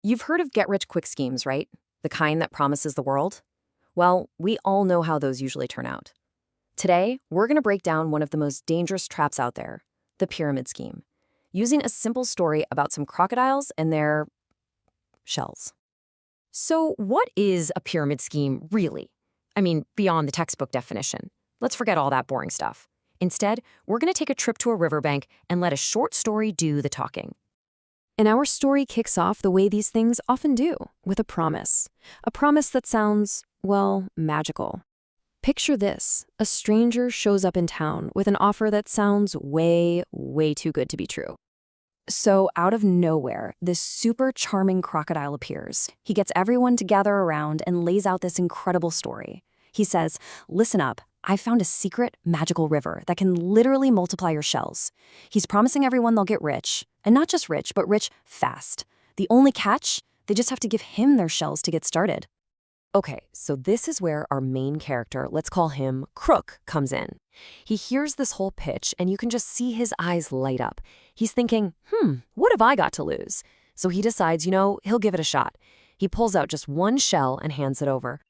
You've heard of get-rich-quick schemes, right? The kind that promises the world? Well, we all know how those usually turn out. Today, we're going to break down one of the most dangerous traps out there, the pyramid scheme, using a simple story about some crocodiles and their shells. So, what is a pyramid scheme really? I mean, beyond the textbook definition. Let's forget all that boring stuff. Instead, we're going to take a trip to a riverbank and let a short story do the talking. And our story kicks off the way these things often do, with a promise. A promise that sounds, well, magical. Picture this. A stranger shows up in town with an offer that sounds way, way too good to be true. So out of nowhere, this super charming crocodile appears. He gets everyone to gather around and lays out this incredible story. He says, "Listen up. I found a secret, magical river that can literally multiply your shells." He's promising everyone they'll get rich. And not just rich, but rich fast. The only catch? They just have to give him their shells to get started. Okay, so this is where our main character, let's call him Crook, comes in. He hears this whole pitch, and you can just see his eyes light up. He's thinking, what have I got to lose? So he decides, he'll give it a shot. He pulls out just one shell and hands it over.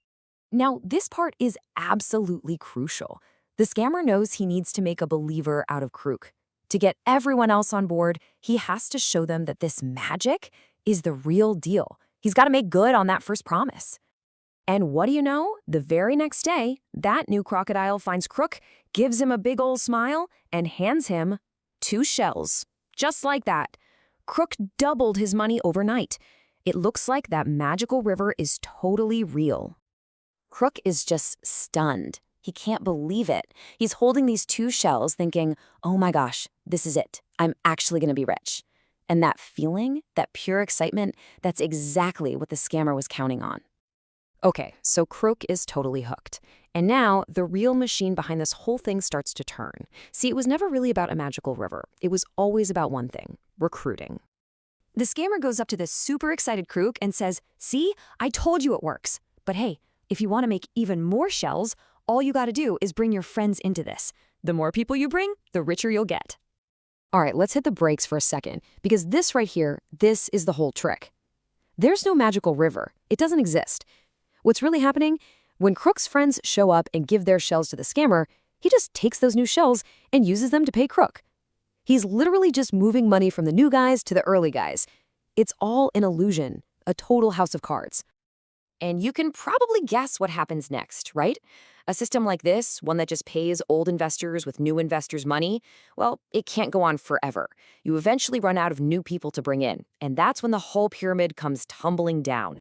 Now, this part is absolutely crucial. The scammer knows he needs to make a believer out of Crook. To get everyone else on board, he has to show them that this magic is the real deal. He's got to make good on that first promise. And what do you know? The very next day, that new crocodile finds Crook, gives him a big old smile, and hands him 2 shells. Just like that. Crook doubled his money overnight. It looks like that magical river is totally real. Crook is just stunned. He can't believe it. He's holding these 2 shells thinking, oh my gosh, this is it. I'm actually going to be rich. And that feeling, that pure excitement, that's exactly what the scammer was counting on. Okay, so Crook is totally hooked. And now the real machine behind this whole thing starts to turn. See, it was never really about a magical river. It was always about one thing, recruiting. The scammer goes up to this super excited Crook and says, "See, I told you it works. But hey, if you want to make even more shells, all you got to do is bring your friends into this. The more people you bring, the richer you'll get." All right, let's hit the brakes for a second, because this right here, this is the whole trick. There's no magical river. It doesn't exist. What's really happening? When Crook's friends show up and give their shells to the scammer, he just takes those new shells and uses them to pay Crook. He's literally just moving money from the new guys to the early guys. It's all an illusion, a total house of cards. And you can probably guess what happens next, right? A system like this, one that just pays old investors with new investors' money, well, it can't go on forever. You eventually run out of new people to bring in, and that's when the whole pyramid comes tumbling down.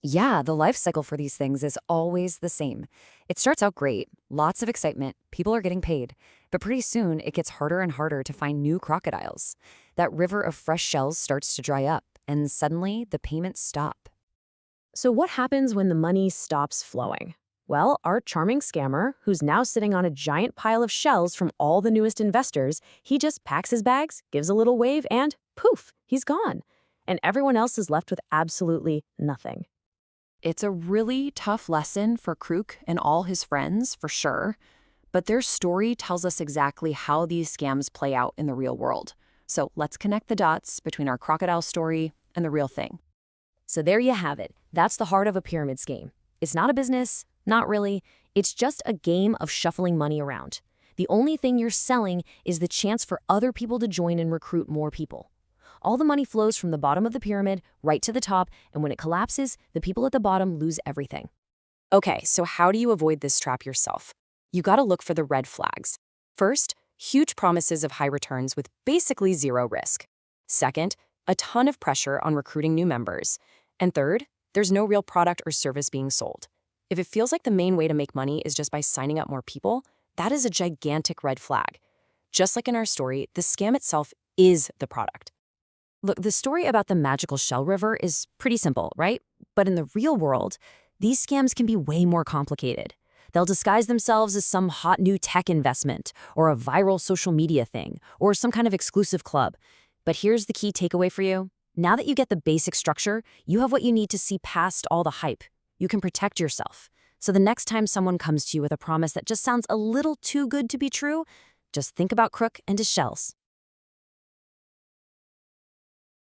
Yeah, the life cycle for these things is always the same. It starts out great, lots of excitement, people are getting paid, but pretty soon it gets harder and harder to find new crocodiles. That river of fresh shells starts to dry up, and suddenly the payments stop. So what happens when the money stops flowing? Well, our charming scammer, who's now sitting on a giant pile of shells from all the newest investors, he just packs his bags, gives a little wave, and poof, he's gone. And everyone else is left with absolutely nothing. It's a really tough lesson for Crook and all his friends, for sure, but their story tells us exactly how these scams play out in the real world. So let's connect the dots between our crocodile story and the real thing. So there you have it. That's the heart of a pyramid scheme. It's not a business, not really. It's just a game of shuffling money around. The only thing you're selling is the chance for other people to join and recruit more people. All the money flows from the bottom of the pyramid right to the top, and when it collapses, the people at the bottom lose everything. Okay, so how do you avoid this trap yourself? You gotta look for the red flags. First, huge promises of high returns with basically zero risk. Second, a ton of pressure on recruiting new members. And third, there's no real product or service being sold. If it feels like the main way to make money is just by signing up more people, that is a gigantic red flag. Just like in our story, the scam itself is the product. Look, the story about the magical shell river is pretty simple, right? But in the real world, these scams can be way more complicated. They'll disguise themselves as some hot new tech investment, or a viral social media thing, or some kind of exclusive club. But here's the key takeaway for you. Now that you get the basic structure, you have what you need to see past all the hype. You can protect yourself. So the next time someone comes to you with a promise that just sounds a little too good to be true, just think about Crook and his shells.